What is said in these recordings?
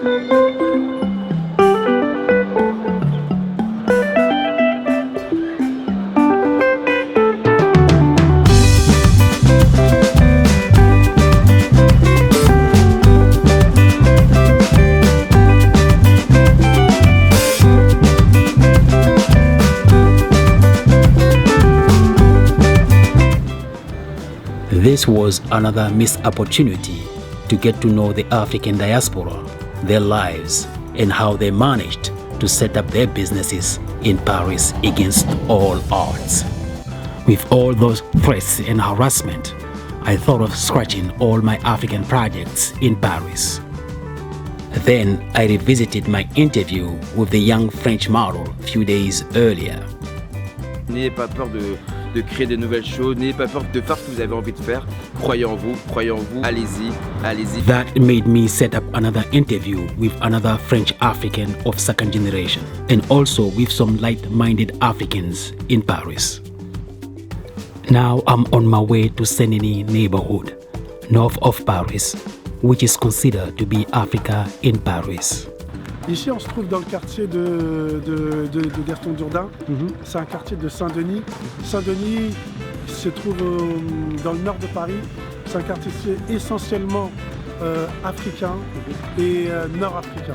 This was another missed opportunity to get to know the African diaspora, their lives, and how they managed to set up their businesses in Paris against all odds. With all those threats and harassment, I thought of scratching all my African projects in Paris. Then I revisited my interview with the young French model a few days earlier. N'ayez pas peur de créer de nouvelles choses, n'ayez pas peur de faire ce que vous avez envie de faire. Croyez en vous, allez-y, allez-y. That made me set up another interview with another French African of second generation, and also with some like-minded Africans in Paris. Now I'm on my way to Saint-Denis neighborhood, north of Paris, which is considered to be Africa in Paris. Ici, on se trouve dans le quartier de Gaston Jourdain. C'est un quartier de Saint-Denis. Saint-Denis se trouve dans le nord de Paris. C'est un quartier essentiellement africain et nord-africain.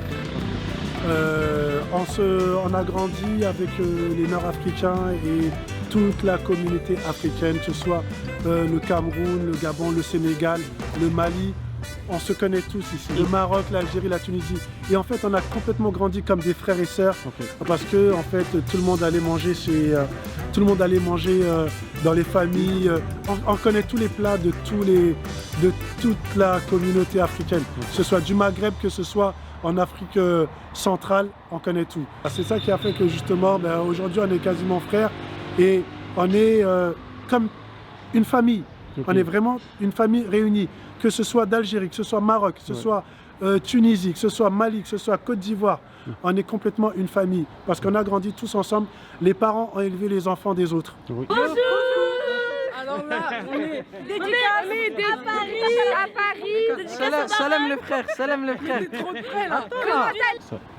On a grandi avec les nord-africains et toute la communauté africaine, que ce soit le Cameroun, le Gabon, le Sénégal, le Mali. On se connaît tous ici, le Maroc, l'Algérie, la Tunisie. Et en fait, on a complètement grandi comme des frères et sœurs, parce que en fait, tout le monde allait manger dans les familles. On connaît tous les plats de toute la communauté africaine, que ce soit du Maghreb, que ce soit en Afrique centrale, on connaît tout. C'est ça qui a fait que justement, aujourd'hui, on est quasiment frères et on est comme une famille. On est vraiment une famille réunie. Que ce soit d'Algérie, que ce soit Maroc, que ce soit Tunisie, que ce soit Mali, que ce soit Côte d'Ivoire, on est complètement une famille parce qu'on a grandi tous ensemble. Les parents ont élevé les enfants des autres. Bonjour. Alors là, on est à Paris. Salam le frère, salam le frère. Trop de près là.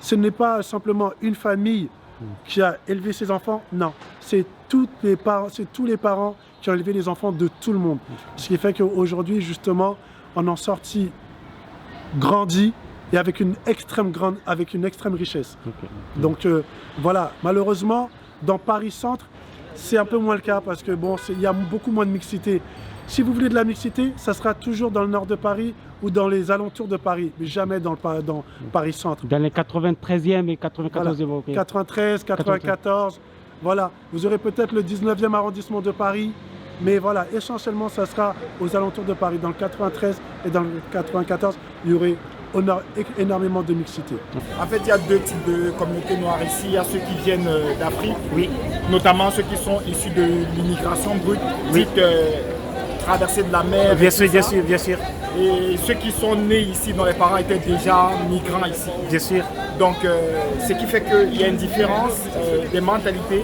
Ce n'est pas simplement une famille qui a élevé ses enfants, non, c'est tous les parents qui ont élevé les enfants de tout le monde. Ce qui fait qu'aujourd'hui, justement, on en sortit grandi et avec une extrême richesse. Donc voilà, malheureusement, dans Paris Centre, c'est un peu moins le cas parce que bon, il y a beaucoup moins de mixité. Si vous voulez de la mixité, ça sera toujours dans le nord de Paris ou dans les alentours de Paris, mais jamais dans Paris Centre. Dans les 93e et 94e. Voilà. 93, 94, voilà. Vous aurez peut-être le 19e arrondissement de Paris, mais voilà, essentiellement, ça sera aux alentours de Paris. Dans le 93 et dans le 94, il y aurait énormément de mixité. En fait, il y a deux types de communautés noires ici. Il y a ceux qui viennent d'Afrique, notamment ceux qui sont issus de l'immigration brute, dite traversée de la mer. Bien sûr. Et ceux qui sont nés ici, dont les parents étaient déjà migrants ici. Bien sûr. Donc, ce qui fait qu'il y a une différence des mentalités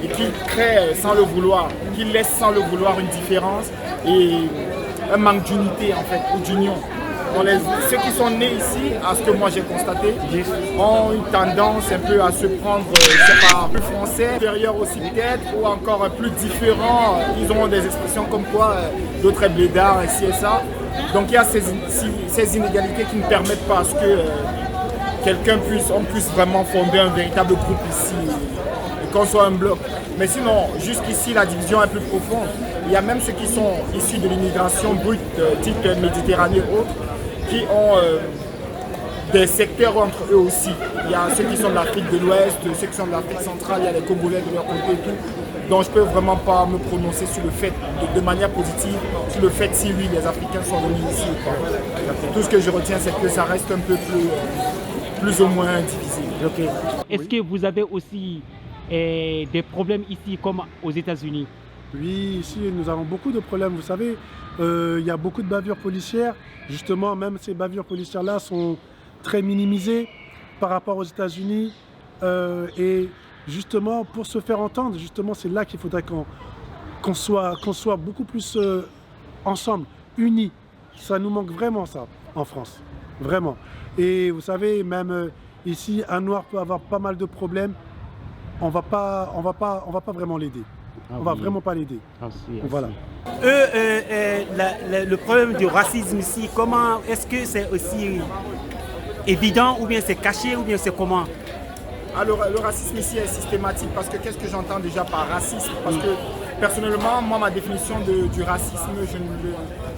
et qui crée sans le vouloir, qui laisse sans le vouloir une différence et un manque d'unité en fait, ou d'union. Ceux qui sont nés ici, à ce que moi j'ai constaté, ont une tendance un peu à se prendre, plus français, supérieur aussi peut-être, ou encore plus différent. Ils ont des expressions comme quoi d'autres est blédard, ici et ça. Donc il y a ces inégalités qui ne permettent pas à ce que on puisse vraiment fonder un véritable groupe ici, et qu'on soit un bloc. Mais sinon, jusqu'ici, la division est plus profonde. Il y a même ceux qui sont issus de l'immigration brute, type Méditerranée et autres, qui ont des secteurs entre eux aussi. Il y a ceux qui sont de l'Afrique de l'Ouest, ceux qui sont de l'Afrique centrale, il y a les Congolais de leur côté et tout. Donc je ne peux vraiment pas me prononcer sur le fait, de manière positive, sur le fait si oui, les Africains sont venus ici ou pas. Tout ce que je retiens, c'est que ça reste un peu plus ou moins divisé. Est-ce que vous avez aussi des problèmes ici comme aux États-Unis? Oui, ici nous avons beaucoup de problèmes. Vous savez, il y a beaucoup de bavures policières. Justement, même ces bavures policières-là sont très minimisées par rapport aux États-Unis. Et justement, pour se faire entendre, justement, c'est là qu'il faudrait qu'on soit beaucoup plus ensemble, unis. Ça nous manque vraiment ça en France. Vraiment. Et vous savez, même ici, un noir peut avoir pas mal de problèmes. On va pas vraiment l'aider. On va vraiment pas l'aider. Voilà. Le problème du racisme ici, comment est-ce que c'est aussi évident ou bien c'est caché ou bien c'est comment? Alors, le racisme ici est systématique parce que qu'est-ce que j'entends déjà par racisme? Parce que personnellement, moi, ma définition du racisme,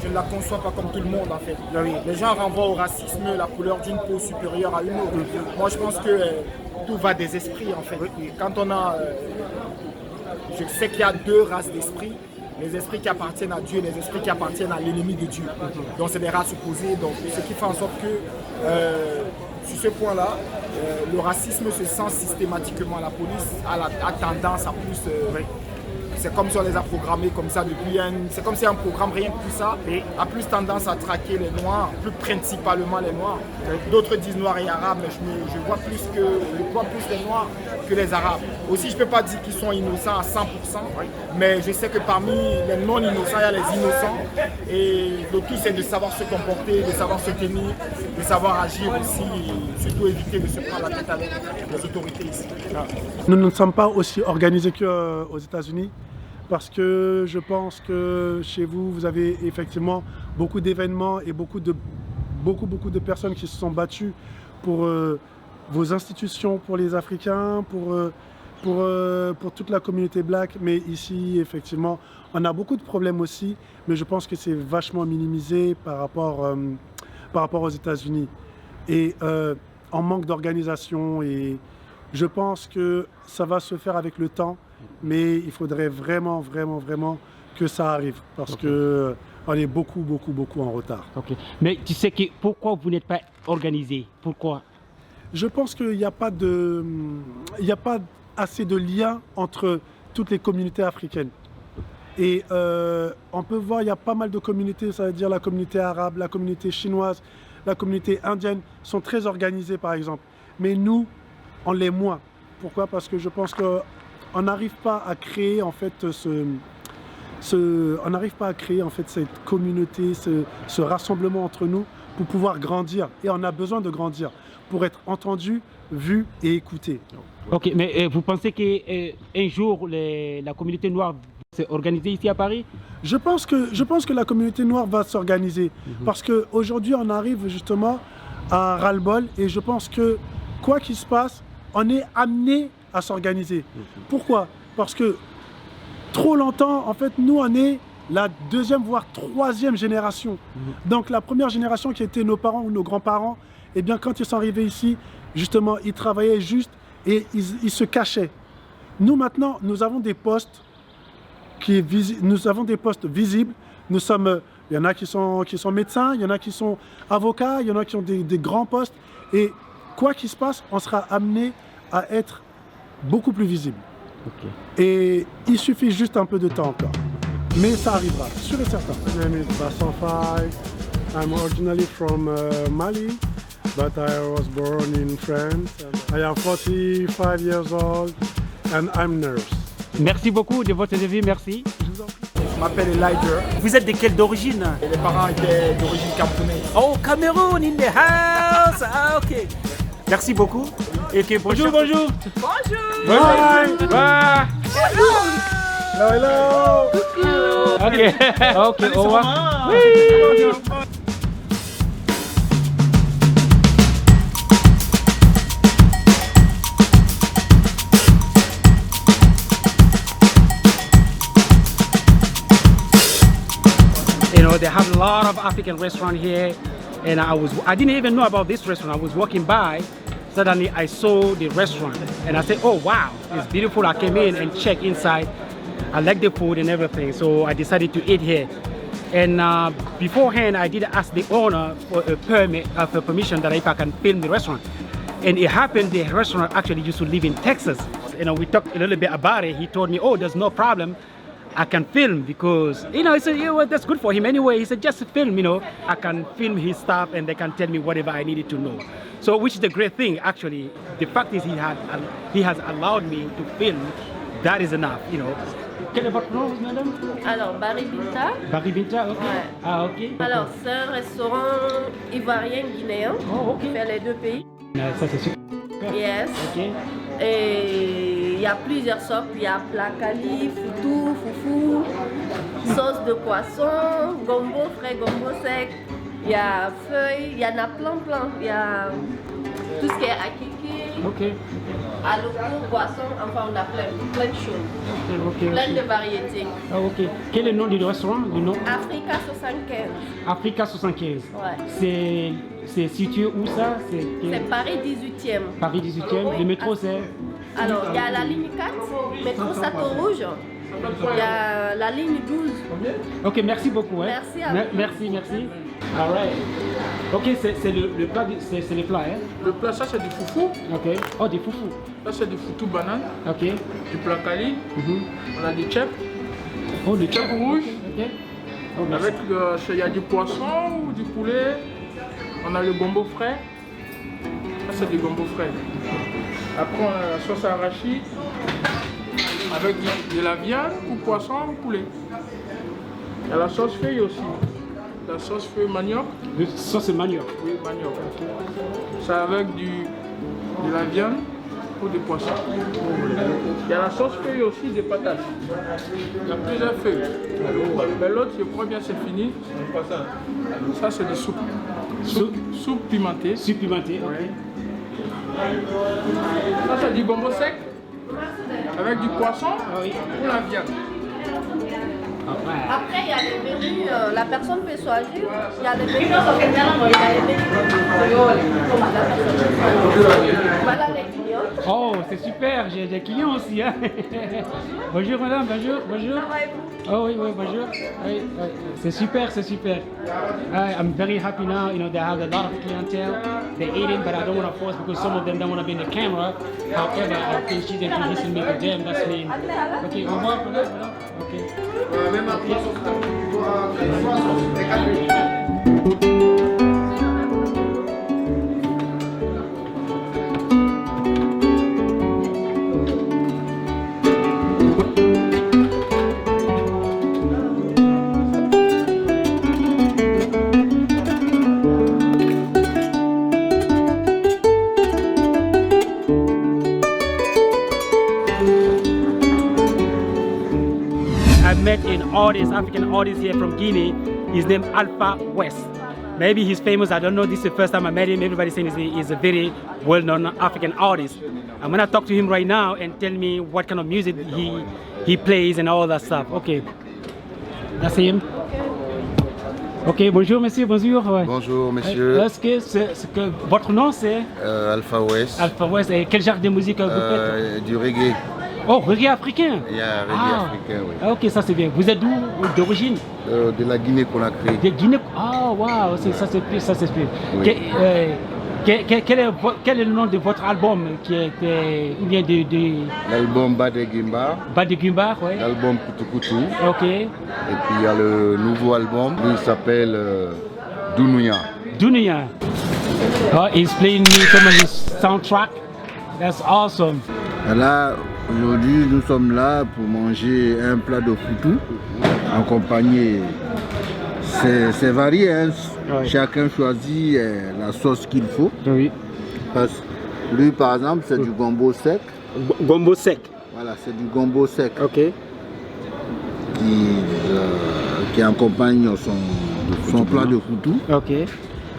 je ne la conçois pas comme tout le monde en fait. Les gens renvoient au racisme la couleur d'une peau supérieure à une autre. Moi, je pense que tout va des esprits en fait. Quand on a... je sais qu'il y a deux races d'esprits. Les esprits qui appartiennent à Dieu et les esprits qui appartiennent à l'ennemi de Dieu. Donc c'est des races opposées. Donc, ce qui fait en sorte que sur ce point-là, le racisme se sent systématiquement. La police a tendance à plus... c'est comme si on les a programmés comme ça depuis c'est comme si un programme rien que tout ça a plus tendance à traquer les noirs, plus principalement les noirs. D'autres disent noirs et arabes, mais je vois plus les noirs que les arabes. Aussi, je ne peux pas dire qu'ils sont innocents à 100%, mais je sais que parmi les non-innocents, il y a les innocents. Et le tout, c'est de savoir se comporter, de savoir se tenir, de savoir agir aussi, et surtout éviter de se prendre la tête avec les autorités ici. Nous ne sommes pas aussi organisés qu'aux États-Unis. Parce que je pense que chez vous, vous avez effectivement beaucoup d'événements et beaucoup de personnes qui se sont battues pour vos institutions, pour les Africains, pour toute la communauté black. Mais ici, effectivement, on a beaucoup de problèmes aussi, mais je pense que c'est vachement minimisé par rapport aux États-Unis. Et en manque d'organisation, et je pense que ça va se faire avec le temps. Mais il faudrait vraiment que ça arrive parce que on est beaucoup en retard. Mais tu sais pourquoi vous n'êtes pas organisé? Pourquoi? Je pense qu'il n'y a pas assez de lien entre toutes les communautés africaines. Et on peut voir, il y a pas mal de communautés, ça veut dire la communauté arabe, la communauté chinoise, la communauté indienne sont très organisées par exemple. Mais nous, on l'est moins. Pourquoi? Parce que je pense que on n'arrive pas à créer en fait cette communauté, ce rassemblement entre nous pour pouvoir grandir. Et on a besoin de grandir pour être entendu, vu et écouté. Ok, mais vous pensez qu'un jour la communauté noire va s'organiser ici à Paris? Je pense que la communauté noire va s'organiser parce qu'aujourd'hui on arrive justement à ras-le-bol et je pense que quoi qu'il se passe, on est amené à s'organiser. Pourquoi? Parce que trop longtemps, en fait, nous, on est la deuxième, voire troisième génération. Donc, la première génération qui était nos parents ou nos grands-parents, eh bien, quand ils sont arrivés ici, justement, ils travaillaient juste et ils se cachaient. Nous, maintenant, nous avons des postes visibles. Nous sommes, il y en a qui sont médecins, il y en a qui sont avocats, il y en a qui ont des grands postes. Et quoi qu'il se passe, on sera amené à être beaucoup plus visible. Et il suffit juste un peu de temps encore. Mais ça arrivera, sûr et certain. My name is Bassan Faye. I'm originally from Mali, but I was born in France. I am 45 years old and I'm nurse. Merci beaucoup de votre interview, merci. Je m'appelle Elijah. Vous êtes de quelle d'origine? Les parents étaient d'origine camerounaise. Oh, Cameroun in the house. Ah, ok. Merci beaucoup. Et que Bonjour. Bonjour. Bye. Bye. Hello. Ok, au revoir. Oui. You know, they have a lot of African restaurants here, and I didn't even know about this restaurant. I was walking by, suddenly I saw the restaurant, and I said, oh wow, it's beautiful. I came in and checked inside. I like the food and everything, so I decided to eat here. And beforehand, I did ask the owner for a permission that if I can film the restaurant. And it happened, the restaurant actually used to live in Texas. You know, we talked a little bit about it. He told me, oh, there's no problem. I can film because, you know, I said, yeah, well, that's good for him anyway. He said, just film, you know, I can film his stuff and they can tell me whatever I needed to know. So, which is the great thing, actually. The fact is he has allowed me to film. That is enough, you know. quel est votre nom, madame? Alors, Barry Binta. Barry Binta, ok. Ouais. Ah, ok. Alors, c'est un restaurant ivoirien-guinéen. Oh, ok. Qui fait les deux pays. Ça, c'est super. Yes. Ok. Et il y a plusieurs sortes. Il y a placali, foutou, foufou, sauce de poisson, gombo frais, gombo sec. Il y a feuilles, il y en a plein. Il y a tout ce qui est akiki, Ok. aloko, poisson, enfin on a plein de choses. Ok. Plein de variétés. Ah, ok. Quel est le nom du restaurant? Le nom? Africa 75. Africa 75. Ouais. C'est situé où ça? C'est Paris 18e. Paris 18e. Le métro c'est? Alors, il y a la ligne 4, métro Sato Rouge. Il y a la ligne 12. Ok, merci beaucoup. Hein. Merci à vous. Merci. All right. Ok, c'est le plat, c'est le plat, hein? Le plat, ça c'est du foufou. Ok. Oh, des foufous. Ça c'est du foutou banane. Ok. Du placali. On a du tchèp. Oh, le tchèp rouge. Ok. Oh, merci. Avec, il y a du poisson ou du poulet. On a le gombo frais. Ça c'est du gombo frais. Après on a la sauce arachide. Avec de la viande ou poisson ou poulet. Il y a la sauce feuille aussi. La sauce feuille manioc. La sauce manioc? Oui, manioc. C'est avec de la viande ou du poisson. Il y a la sauce feuille aussi, des patates. Il y a plusieurs feuilles. Mais l'autre, je crois bien, c'est fini. Ça, c'est des soupes. Soupe pimentée. Soupe pimentée, ok. Oui. Ça, c'est du gombo sec. Avec du poisson ou la viande. Après, il y a les menus, la personne peut choisir. Il y a les menus. Voilà les clients. Oh, c'est super, j'ai des clients aussi. Hein. Bonjour madame, bonjour. Oh oui, bonjour. Oui, c'est super. I'm very happy now. You know, they have a lot of clientele. They're eating, but I don't want to force because some of them don't want to be in the camera. However, I think she's introducing me to them. That's me. Okay, au revoir, madame. Okay. African artist here from Guinea. His name Alpha West. Maybe he's famous. I don't know. This is the first time I met him. Everybody's saying he's a very well-known African artist. I'm gonna talk to him right now and tell me what kind of music he plays and all that stuff. Okay. That's him. Ok, bonjour monsieur, bonjour. Ouais. Bonjour monsieur. Est-ce que votre nom c'est Alpha West. Alpha West. Et quel genre de musique vous faites? Du reggae. Oh, reggae africain. Yeah, reggae africain, oui. Ah, ok, ça c'est bien. Vous êtes d'où d'origine? De la Guinée Conakry. De Guinée. Ah, waouh, ça c'est plus, ça c'est plus. Oui. Quel est le nom de votre album qui était ou bien de... L'album Badegimba. Badegimba, oui. L'album Kutukutu. Ok. Et puis il y a le nouveau album, il s'appelle Dunuya. Dunuya. Oh, he's playing me some of his soundtrack. That's awesome. Là, aujourd'hui, nous sommes là pour manger un plat de foutou accompagné. C'est varié, hein? Oui. Chacun choisit la sauce qu'il faut. Oui. Parce que lui, par exemple, c'est du gombo sec. Gombo sec. Voilà, c'est du gombo sec. Ok. Qui accompagne son plat de foutou. Ok.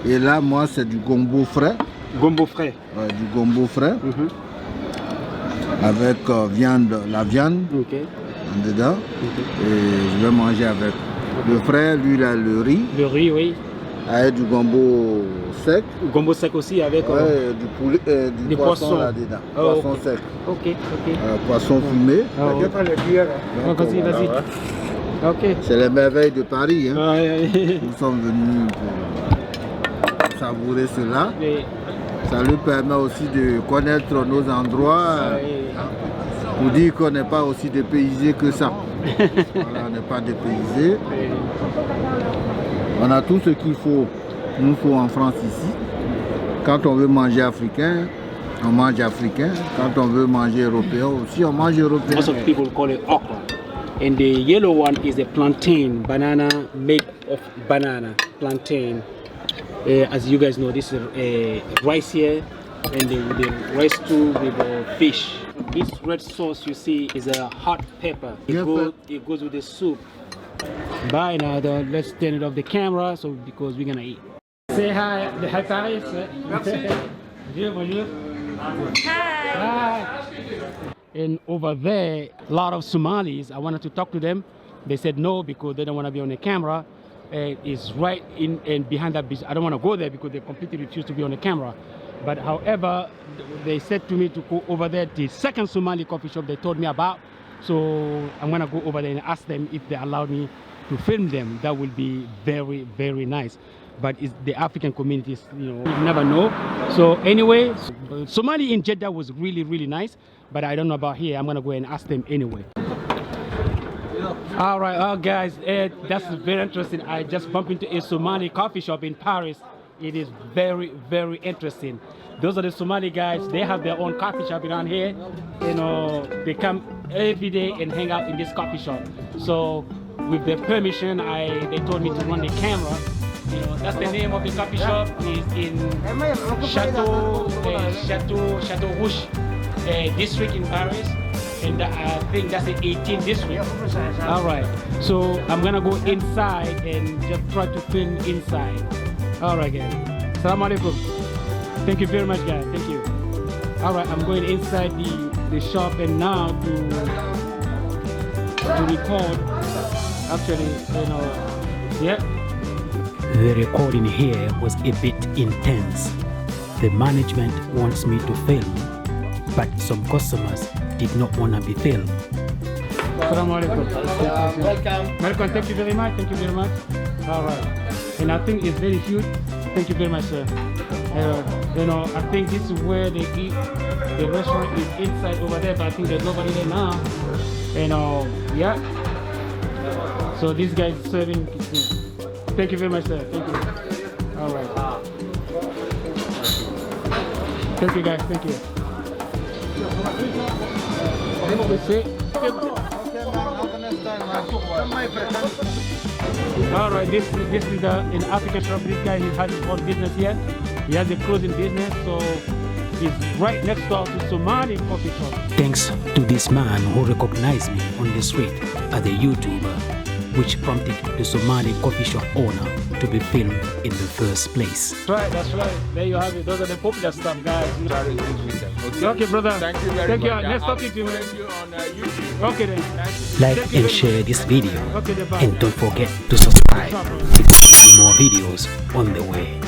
Et là, moi, c'est du gombo frais. Gombo frais. Ouais, du gombo frais. Avec la viande dedans. Et je vais manger avec le frais, lui, là, le riz. Le riz, oui. Avec du gombo sec. Gombo sec aussi avec du poulet, du poisson là-dedans. Oh, poisson sec. Ok. Poisson fumé. Vas-y, vas-y. Ok. C'est les merveilles de Paris. Hein. Nous sommes venus pour savourer cela. Ça lui permet aussi de connaître nos endroits. Pour dire qu'on n'est pas aussi dépaysé que ça. Voilà, on n'est pas dépaysé. On a tout ce qu'il faut, nous faut en France ici. Quand on veut manger africain, on mange africain. Quand on veut manger européen aussi, on mange européen. Most of people call it okra. And the yellow one is a plantain, banana made of banana, plantain. As you guys know, this is rice here, and the rice too with fish. This red sauce you see is a hot pepper. It goes with the soup. Bye now, let's turn it off the camera because we're gonna eat. Say hi, hi Paris. Merci. Bonjour. Hi. Hi. And over there, a lot of Somalis, I wanted to talk to them. They said no because they don't want to be on the camera. It's right in and behind that business. I don't want to go there because they completely refuse to be on the camera. But however, they said to me to go over there, the second Somali coffee shop they told me about. So I'm gonna go over there and ask them if they allow me to film them. That will be very, very nice. But it's the African communities, you never know. So anyway, Somali in Jeddah was really, really nice. But I don't know about here. I'm gonna go and ask them anyway. All right, guys, that's very interesting. I just bumped into a Somali coffee shop in Paris. It is very, very interesting. Those are the Somali guys. They have their own coffee shop around here. They come every day and hang out in this coffee shop. So with their permission, they told me to run the camera. That's the name of the coffee shop. Is in Chateau Rouge district in Paris. And I think that's the 18th district. All right, so I'm gonna go inside and just try to film inside. All right, guys. Assalamu alaikum. Thank you very much, guys. Thank you. All right, I'm going inside the shop and now to record. Actually, yeah. The recording here was a bit intense. The management wants me to film, but some customers did not want to be filmed. Assalamu alaikum. Welcome. Welcome. Thank you very much. Thank you very much. All right. And I think it's very huge. Thank you very much, sir. I think this is where they eat. The restaurant is inside over there, but I think there's nobody there now. Yeah. So this guy is serving. Thank you very much, sir. Thank you. All right. Thank you, guys. Thank you. All right, this is an African shop. This guy has his own business here. He has a clothing business, so he's right next door to Somali coffee shop. Thanks to this man who recognized me on the street as a YouTuber, which prompted the Somali coffee shop owner to be filmed in the first place. That's right. There you have it. Those are the popular stuff, guys. Okay, brother. Thank you very much. Nice talking to you, man. See you on YouTube. Okay, then. Like and share this video. Okay, then, bye. And don't forget to subscribe because more videos on the way.